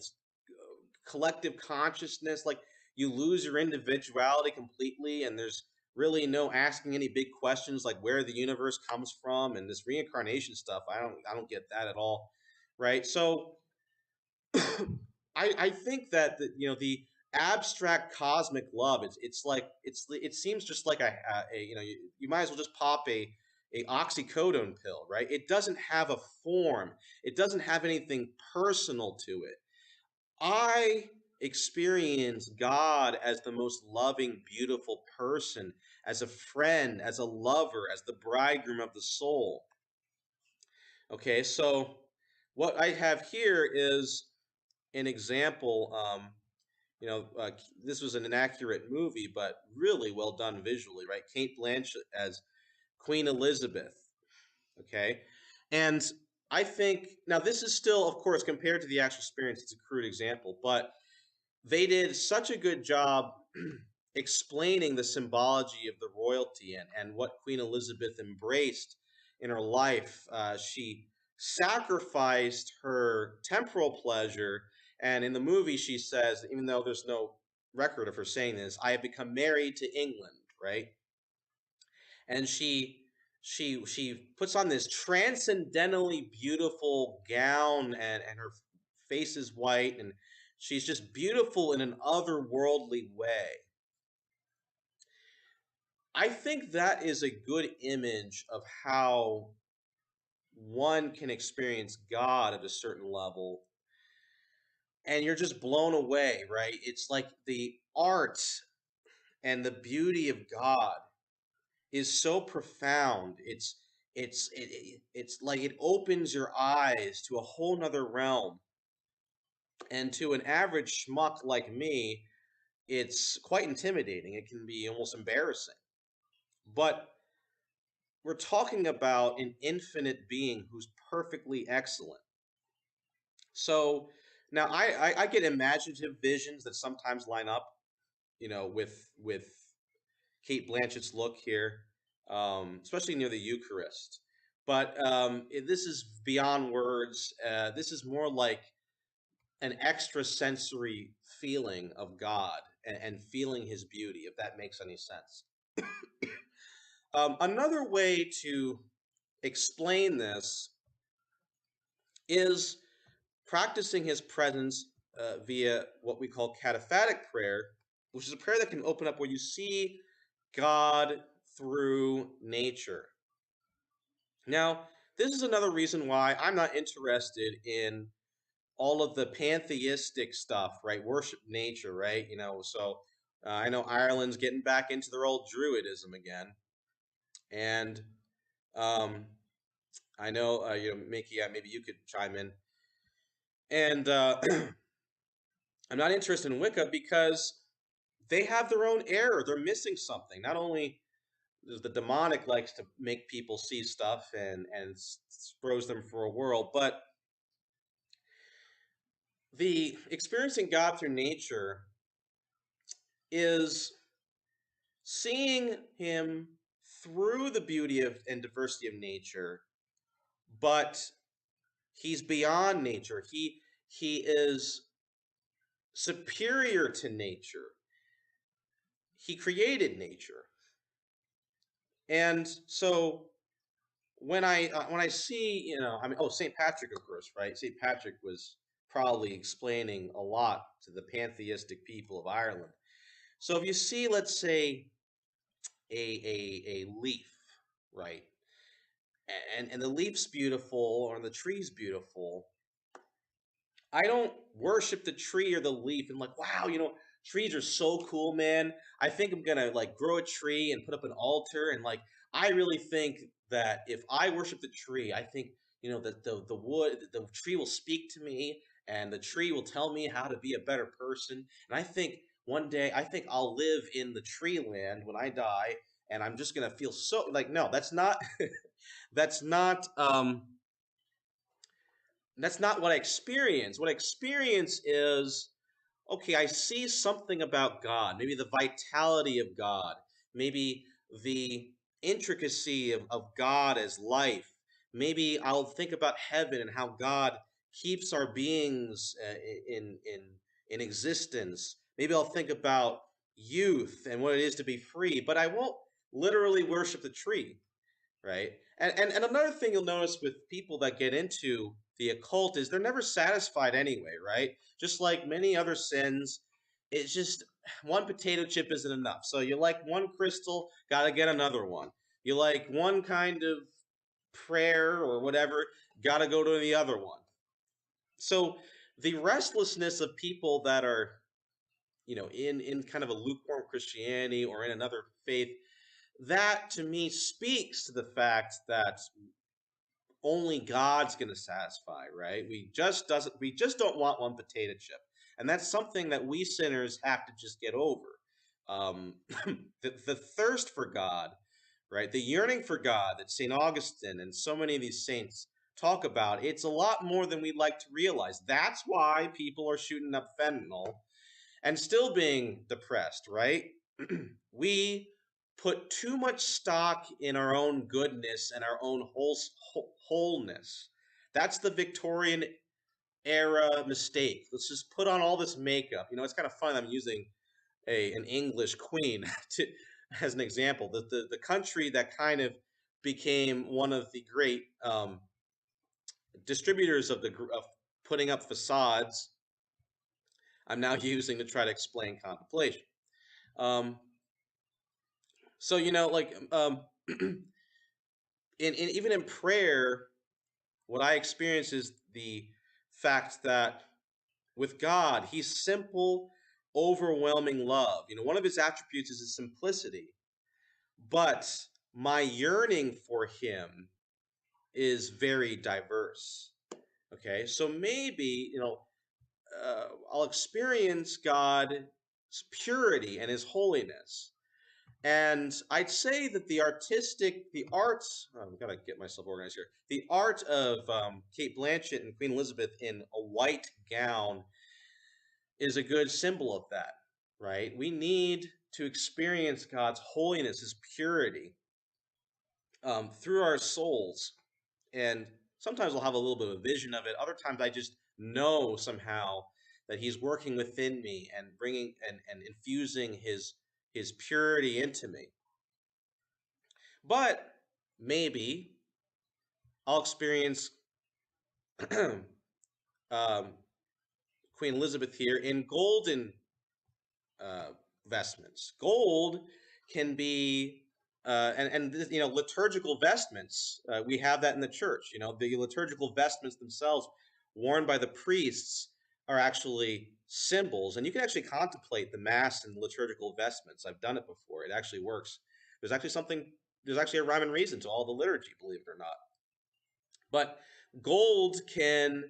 collective consciousness. Like you lose your individuality completely, and there's really no asking any big questions like where the universe comes from and this reincarnation stuff. I don't get that at all, right? So I think that the abstract cosmic love it seems just like you might as well just pop a oxycodone pill, right? It doesn't have a form. It doesn't have anything personal to it. I experience God as the most loving, beautiful person, as a friend, as a lover, as the bridegroom of the soul. Okay, so what I have here is an example. You know, this was an inaccurate movie, but really well done visually, right? Kate Blanchett as Queen Elizabeth. Okay, and I think now this is still, of course, compared to the actual experience, it's a crude example, but they did such a good job explaining the symbology of the royalty and what Queen Elizabeth embraced in her life. She sacrificed her temporal pleasure, and in the movie, she says, even though there's no record of her saying this, I have become married to England, right? And she puts on this transcendently beautiful gown, and her face is white, and she's just beautiful in an otherworldly way. I think that is a good image of how one can experience God at a certain level, and you're just blown away, right? It's like the art and the beauty of God is so profound. It's like it opens your eyes to a whole nother realm. And to an average schmuck like me, it's quite intimidating. It can be almost embarrassing. But we're talking about an infinite being who's perfectly excellent. So now I get imaginative visions that sometimes line up, you know, with Kate Blanchett's look here, especially near the Eucharist. But this is beyond words. This is more like an extrasensory feeling of God and feeling His beauty, if that makes any sense. Another way to explain this is practicing His presence via what we call cataphatic prayer, which is a prayer that can open up where you see God through nature. Now, this is another reason why I'm not interested in all of the pantheistic stuff, right? Worship nature, right? You know, so I know Ireland's getting back into their old Druidism again, and um, I know you know, Mickey, maybe you could chime in. And I'm not interested in Wicca because they have their own error. They're missing something. Not only does the demonic likes to make people see stuff and throws them for a whirl, but the experiencing God through nature is seeing Him through the beauty of and diversity of nature, but He's beyond nature. He is superior to nature. He created nature, and so when I see, you know, I mean, oh, St. Patrick, of course, right? St. Patrick was probably explaining a lot to the pantheistic people of Ireland. So if you see, let's say, a leaf, right, and the leaf's beautiful or the tree's beautiful, I don't worship the tree or the leaf and like, wow, you know, trees are so cool, man. I think I'm gonna like grow a tree and put up an altar and like I really think that if I worship the tree, I think, you know, that the wood the tree will speak to me and the tree will tell me how to be a better person. And I think one day I think I'll live in the tree land when I die and I'm just gonna feel so like no, that's not that's not that's not what I experience. What I experience is okay, I see something about God, maybe the vitality of God, maybe the intricacy of God as life. Maybe I'll think about heaven and how God keeps our beings in existence. Maybe I'll think about youth and what it is to be free, but I won't literally worship the tree, right? And another thing you'll notice with people that get into the occult is they're never satisfied anyway, right? Just like many other sins, it's just one potato chip isn't enough. So you like one crystal, got to get another one. You like one kind of prayer or whatever, got to go to the other one. So The restlessness of people that are, in kind of a lukewarm Christianity or in another faith, that to me speaks to the fact that only God's going to satisfy, right? We just don't want one potato chip. And that's something that we sinners have to just get over. Um, the thirst for God, right? The yearning for God that St. Augustine and so many of these saints talk about, it's a lot more than we'd like to realize. That's why people are shooting up fentanyl and still being depressed, right? We put too much stock in our own goodness and our own wholeness. That's the Victorian era mistake. Let's just put on all this makeup. It's kind of fun. I'm using an English queen as an example. The country that kind of became one of the great distributors of putting up facades. I'm now using to try to explain contemplation. Um, so like even in prayer, what I experience is the fact that with God, He's simple, overwhelming love. One of His attributes is His simplicity, but my yearning for Him is very diverse. Okay, so maybe I'll experience God's purity and His holiness. And I'd say that the arts, I've got to get myself organized here. The art of Kate Blanchett and Queen Elizabeth in a white gown is a good symbol of that, right? We need to experience God's holiness, His purity through our souls. And sometimes I'll have a little bit of a vision of it. Other times I just know somehow that He's working within me and bringing and infusing His purity into me. But maybe I'll experience um, Queen Elizabeth here in golden uh, vestments. Gold can be liturgical vestments. We have that in the church. The liturgical vestments themselves, worn by the priests, are actually symbols, and you can actually contemplate the mass in liturgical vestments. I've done it before. It actually works. There's actually something. There's actually a rhyme and reason to all the liturgy, believe it or not. But gold can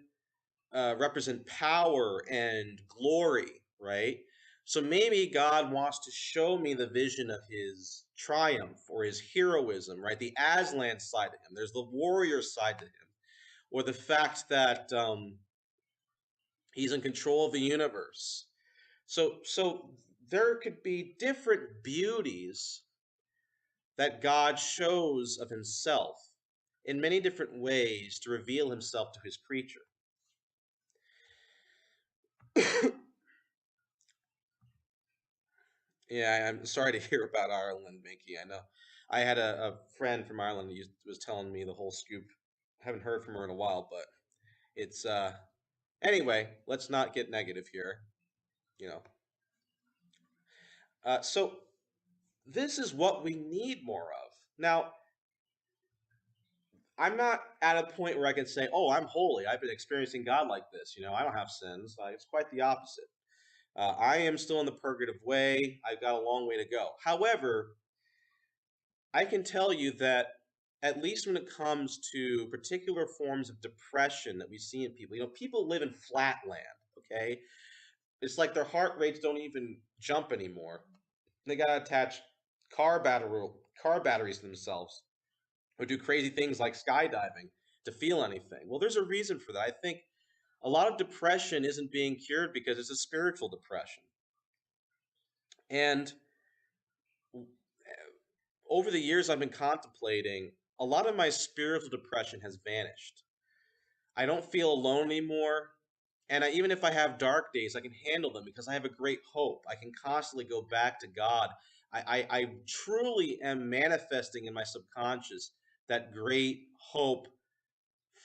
represent power and glory, right? So maybe God wants to show me the vision of His triumph or His heroism, right? The Aslan side to Him. There's the warrior side to Him, or the fact that He's in control of the universe. So there could be different beauties that God shows of Himself in many different ways to reveal Himself to His creature. Yeah, I'm sorry to hear about Ireland, Mickey. I know I had a friend from Ireland who was telling me the whole scoop. Haven't heard from her in a while, but it's anyway. Let's not get negative here. You know, so this is what we need more of. Now, I'm not at a point where I can say, "Oh, I'm holy. I've been experiencing God like this." I don't have sins. It's quite the opposite. I am still in the purgative way. I've got a long way to go. However, I can tell you that at least when it comes to particular forms of depression that we see in people, people live in flatland, okay? It's like their heart rates don't even jump anymore. They got to attach car battery car batteries to themselves or do crazy things like skydiving to feel anything. Well, there's a reason for that. I think a lot of depression isn't being cured because it's a spiritual depression. And over the years I've been contemplating, a lot of my spiritual depression has vanished. I don't feel alone anymore. And even if I have dark days, I can handle them because I have a great hope. I can constantly go back to God. I truly am manifesting in my subconscious that great hope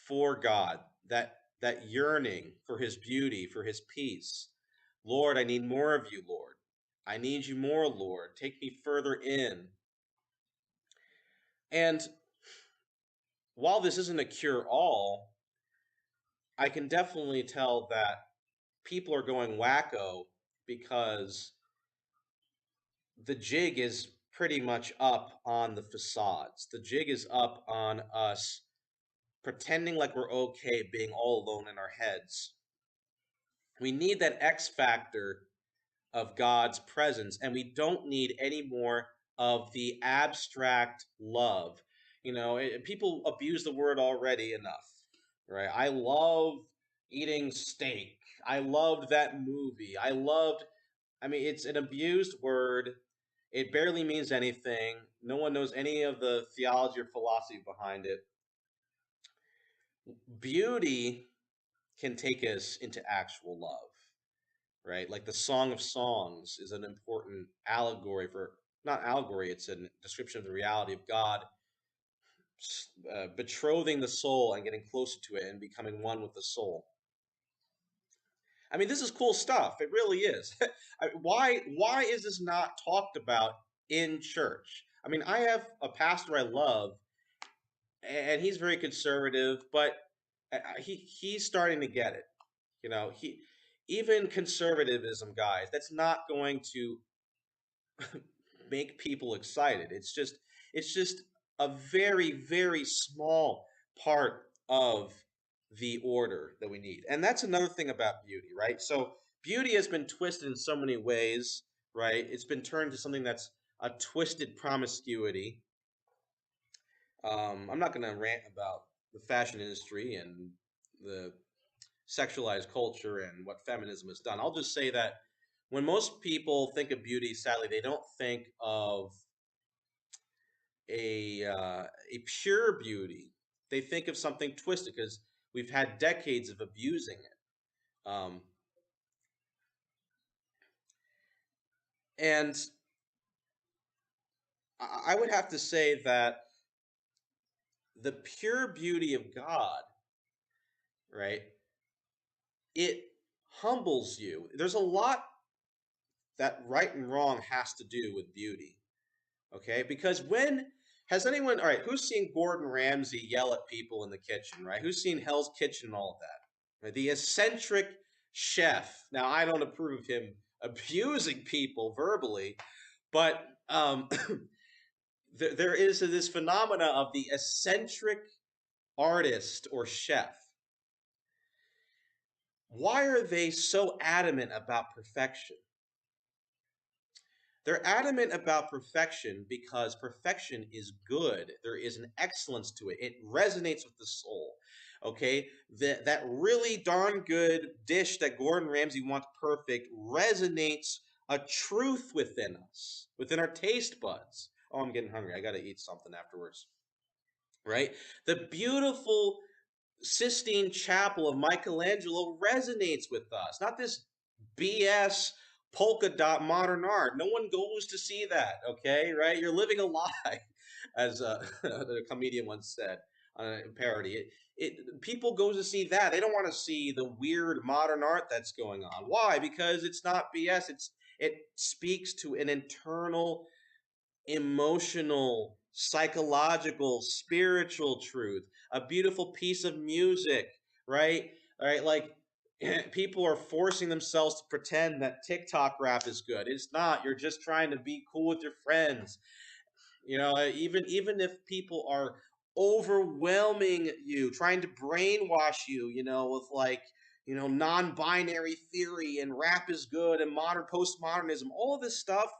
for God, that yearning for His beauty, for His peace. Lord, I need more of you, Lord. I need you more, Lord. Take me further in. And while this isn't a cure all, I can definitely tell that people are going wacko because the jig is pretty much up on the facades. The jig is up on us pretending like we're okay being all alone in our heads. We need that X factor of God's presence, and we don't need any more of the abstract love. People abuse the word already enough, right? I love eating steak. I loved that movie. It's an abused word. It barely means anything. No one knows any of the theology or philosophy behind it. Beauty can take us into actual love, right? Like the Song of Songs is an important allegory for, not allegory, it's a description of the reality of God betrothing the soul and getting closer to it and becoming one with the soul. This is cool stuff. It really is. Why is this not talked about in church? I have a pastor I love, and he's very conservative, but he's starting to get it. He even conservatism, guys, that's not going to make people excited. It's just a very, very small part of the order that we need. And that's another thing about beauty, right? So beauty has been twisted in so many ways, right? It's been turned to something that's a twisted promiscuity. I'm not going to rant about the fashion industry and the sexualized culture and what feminism has done. I'll just say that when most people think of beauty, sadly, they don't think of a pure beauty. They think of something twisted because we've had decades of abusing it. And I would have to say that the pure beauty of God, right, it humbles you. There's a lot that right and wrong has to do with beauty. Okay, because when has anyone, all right, who's seen Gordon Ramsay yell at people in the kitchen, right? Who's seen Hell's Kitchen and all of that? Right? The eccentric chef. Now, I don't approve of him abusing people verbally, but there is this phenomena of the eccentric artist or chef. Why are they so adamant about perfection? They're adamant about perfection because perfection is good. There is an excellence to it. It resonates with the soul. Okay, that really darn good dish that Gordon Ramsay wants perfect resonates a truth within us, within our taste buds. Oh, I'm getting hungry. I got to eat something afterwards. Right? The beautiful Sistine Chapel of Michelangelo resonates with us. Not this BS polka dot modern art. No one goes to see that, okay? Right? You're living a lie, as the comedian once said on a parody. People go to see that. They don't want to see the weird modern art that's going on. Why? Because it's not BS. It speaks to an internal emotional, psychological, spiritual truth, a beautiful piece of music, right? All right, like people are forcing themselves to pretend that TikTok rap is good. It's not. You're just trying to be cool with your friends. Even if people are overwhelming you, trying to brainwash you, with like, non-binary theory and rap is good and modern postmodernism, all of this stuff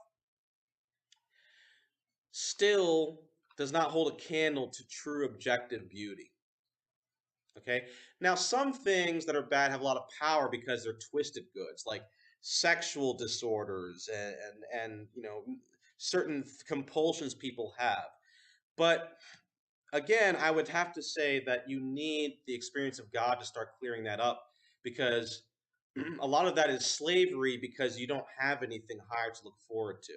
still does not hold a candle to true objective beauty. Okay. Now, some things that are bad have a lot of power because they're twisted goods, like sexual disorders and certain compulsions people have. But again, I would have to say that you need the experience of God to start clearing that up because a lot of that is slavery because you don't have anything higher to look forward to.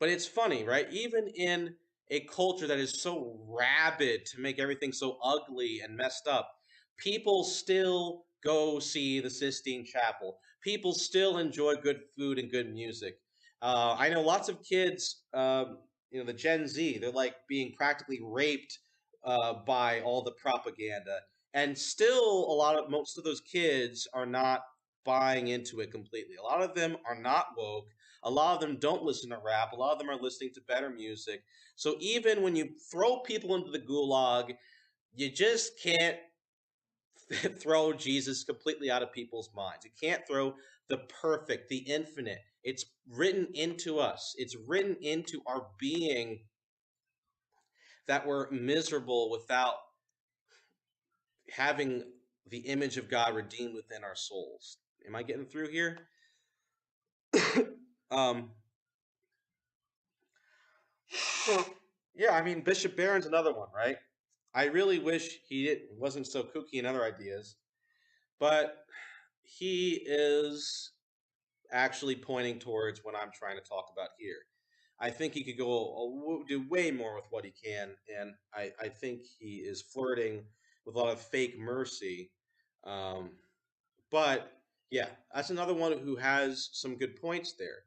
But it's funny, right? Even in a culture that is so rabid to make everything so ugly and messed up, people still go see the Sistine Chapel. People still enjoy good food and good music. I know lots of kids, the Gen Z, they're like being practically raped by all the propaganda. And still, most of those kids are not buying into it completely. A lot of them are not woke. A lot of them don't listen to rap. A lot of them are listening to better music. So even when you throw people into the gulag, you just can't throw Jesus completely out of people's minds. You can't throw the perfect, the infinite. It's written into us. It's written into our being that we're miserable without having the image of God redeemed within our souls. Am I getting through here? um, yeah, I mean, Bishop Barron's another one, right? I really wish wasn't so kooky in other ideas, but he is actually pointing towards what I'm trying to talk about here. I think he could do way more with what he can, and I think he is flirting with a lot of fake mercy. Um, but yeah, that's another one who has some good points there.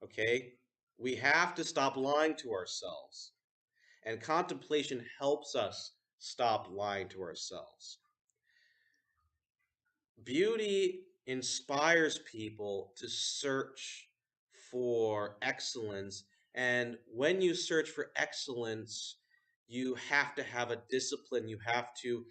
Okay, we have to stop lying to ourselves, and contemplation helps us stop lying to ourselves. Beauty inspires people to search for excellence. And when you search for excellence, you have to have a discipline. You have to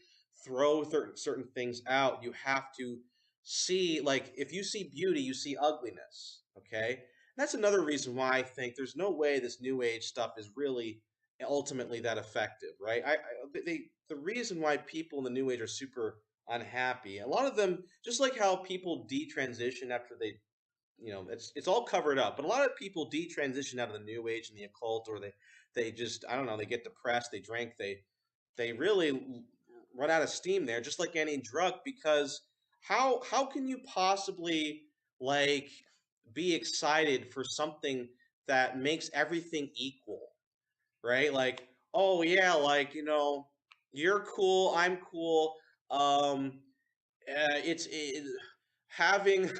throw certain things out. You have to see, like, if you see beauty, you see ugliness. Okay. That's another reason why I think there's no way this new age stuff is really ultimately that effective, right? The reason why people in the new age are super unhappy. A lot of them, just like how people detransition after they, it's all covered up. But a lot of people detransition out of the new age and the occult, or they just, I don't know, they get depressed, they drink, they really run out of steam there, just like any drug. Because how can you possibly like be excited for something that makes everything equal, right? Like, oh yeah, like you're cool, I'm cool. Um, it's having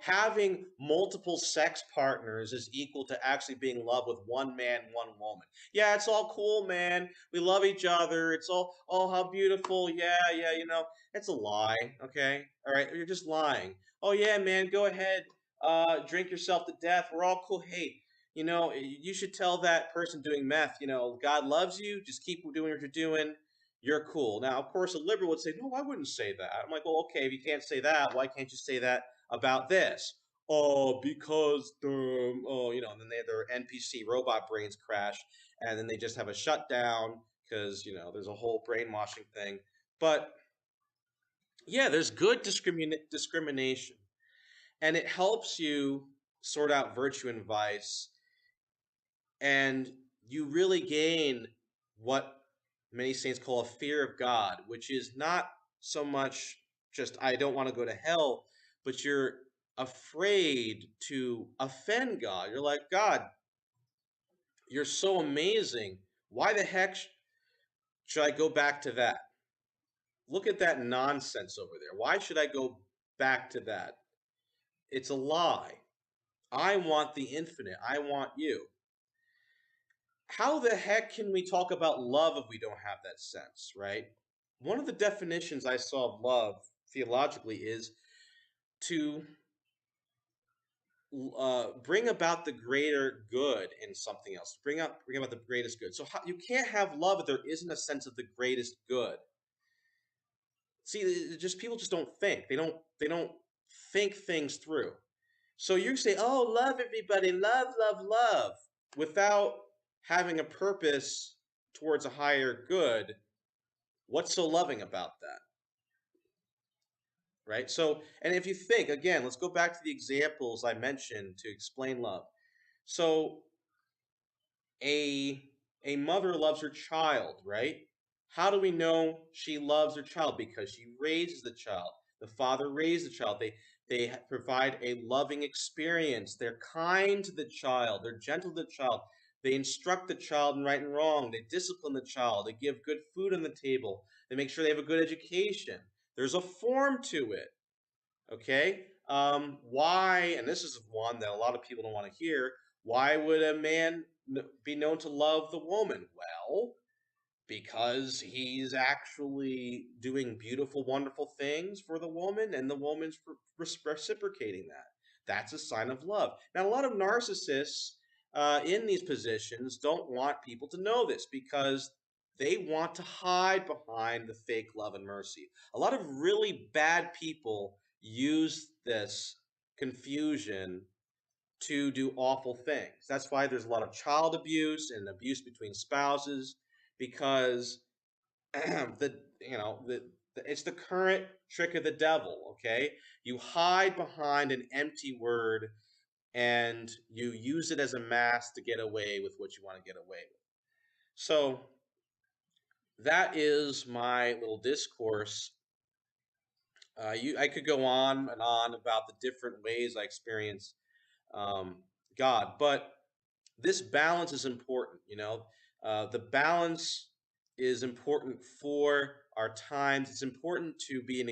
having multiple sex partners is equal to actually being in love with one man, one woman. Yeah, it's all cool, man. We love each other. It's all, oh, how beautiful. Yeah, yeah, it's a lie. Okay, all right, you're just lying. Oh yeah, man, go ahead, drink yourself to death. We're all cool. Hey, you should tell that person doing meth, God loves you. Just keep doing what you're doing. You're cool. Now, of course, a liberal would say, no, I wouldn't say that. I'm like, well, okay, if you can't say that, why can't you say that about this? Oh, because and then their NPC robot brains crash, and then they just have a shutdown because there's a whole brainwashing thing. But yeah, there's good discrimination, and it helps you sort out virtue and vice, and you really gain what many saints call a fear of God, which is not so much just I don't want to go to hell, but you're afraid to offend God. You're like, God, you're so amazing. Why the heck should I go back to that? Look at that nonsense over there. Why should I go back to that? It's a lie. I want the infinite. I want you. How the heck can we talk about love if we don't have that sense, right? One of the definitions I saw of love theologically is to bring about the greater good in something else. Bring about the greatest good. So you can't have love if there isn't a sense of the greatest good. See, just people just don't think. They don't think things through. So you say, "Oh, love everybody, love, love, love," without having a purpose towards a higher good. What's so loving about that? Right? So, and if you think, again, let's go back to the examples I mentioned to explain love. So, a a mother loves her child, right? How do we know she loves her child? Because she raises the child. The father raised the child. They provide a loving experience. They're kind to the child. They're gentle to the child. They instruct the child in right and wrong. They discipline the child. They give good food on the table. They make sure they have a good education. There's a form to it. Okay? Why, and this is one that a lot of people don't want to hear, why would a man be known to love the woman? Well, because he's actually doing beautiful, wonderful things for the woman, and the woman's reciprocating that. That's a sign of love. Now, a lot of narcissists in these positions don't want people to know this because they want to hide behind the fake love and mercy. A lot of really bad people use this confusion to do awful things. That's why there's a lot of child abuse and abuse between spouses, because the it's the current trick of the devil. Okay, you hide behind an empty word and you use it as a mask to get away with what you want to get away with. So that is my little discourse. I could go on and on about the different ways I experience um, God, but this balance is important. The balance is important for our times. It's important to be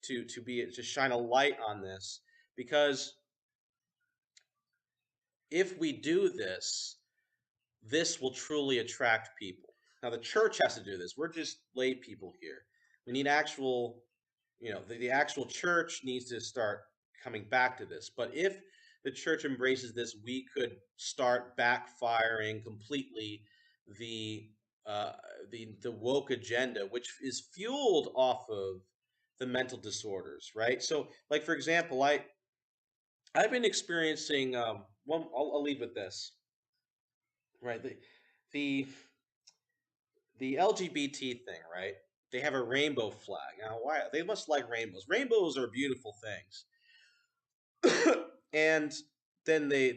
to shine a light on this, because if we do this, this will truly attract people. Now, the church has to do this. We're just lay people here. We need actual, the actual church needs to start coming back to this. But if the church embraces this, we could start backfiring completely the uh, the woke agenda, which is fueled off of the mental disorders, right? So, like for example, I've been experiencing one. I'll leave with this, right? The the LGBT thing, right? They have a rainbow flag. Now, why they must like rainbows? Rainbows are beautiful things. And then the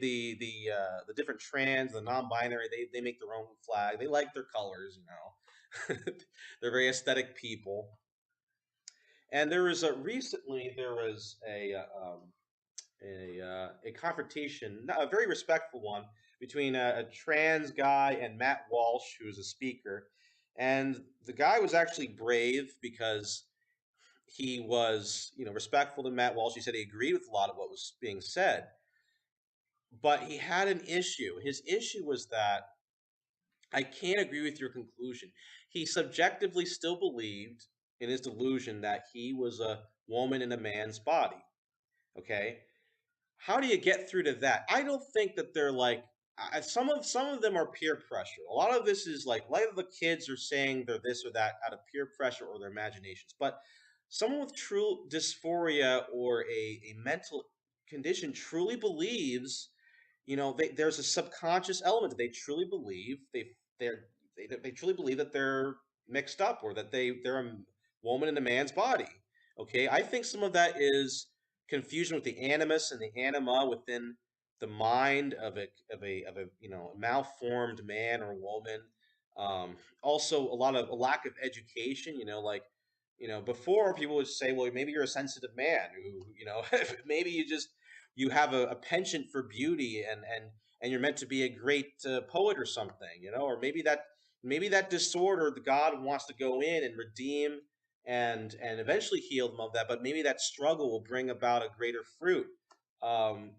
different trans, the non-binary, they make their own flag. They like their colors. They're very aesthetic people. And there was a confrontation, a very respectful one, between a trans guy and Matt Walsh, who was a speaker. And the guy was actually brave because he was, respectful to Matt Walsh. He said he agreed with a lot of what was being said, but he had an issue. His issue was that I can't agree with your conclusion. He subjectively still believed in his delusion that he was a woman in a man's body. Okay, how do you get through to that? I don't think that they're like some of them are peer pressure. A lot of this is like a lot of the kids are saying they're this or that out of peer pressure or their imaginations. But someone with true dysphoria or a mental condition truly believes, there's a subconscious element that they truly believe they're they truly believe that they're mixed up, or that they're a woman in a man's body. Okay, I think some of that is confusion with the animus and the anima within the mind of a malformed man or woman. Also, a lack of education. Before people would say, well, maybe you're a sensitive man who, maybe you have a penchant for beauty, and you're meant to be a great poet or something, or maybe that disorder, the God wants to go in and redeem and eventually heal them of that, but maybe that struggle will bring about a greater fruit. Um,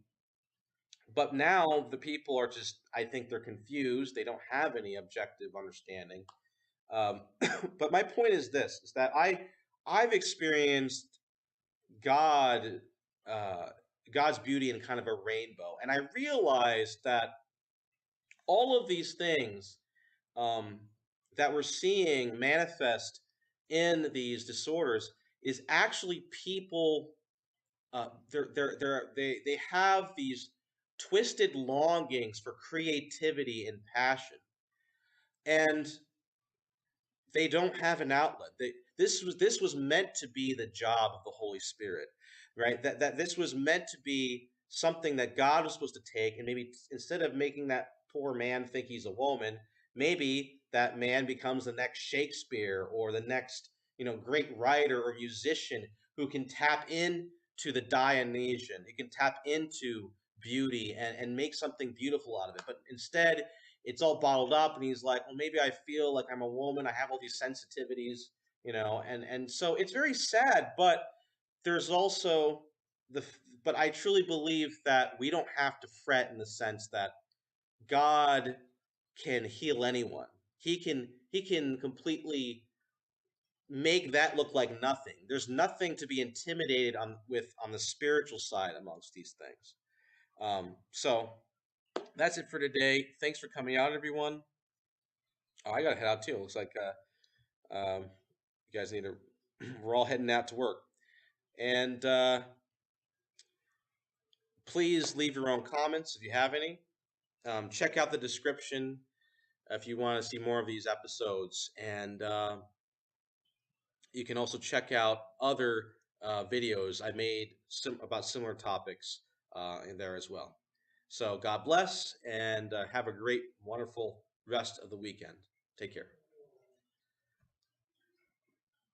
but now the people are just, I think they're confused. They don't have any objective understanding. Um, but my point is this: is that I've experienced God, uh, God's beauty in kind of a rainbow, and I realized that all of these things um, that we're seeing manifest in these disorders is actually people. They have these twisted longings for creativity and passion, and they don't have an outlet. This was meant to be the job of the Holy Spirit, right? That this was meant to be something that God was supposed to take, and maybe instead of making that poor man think he's a woman, maybe that man becomes the next Shakespeare, or the next great writer or musician who can tap into the Dionysian. He can tap into beauty and make something beautiful out of it. But instead, it's all bottled up, and he's like, well, maybe I feel like I'm a woman, I have all these sensitivities, and so it's very sad. But there's also the but I truly believe that we don't have to fret, in the sense that God can heal anyone. he can completely make that look like nothing. There's nothing to be intimidated on the spiritual side amongst these things. So that's it for today. Thanks for coming out, everyone. Oh, I gotta head out too. Looks like you guys need to. We're all heading out to work, and please leave your own comments if you have any. Check out the description if you want to see more of these episodes, and you can also check out other videos I made about similar topics in there as well. So God bless, and have a great, wonderful rest of the weekend. Take care.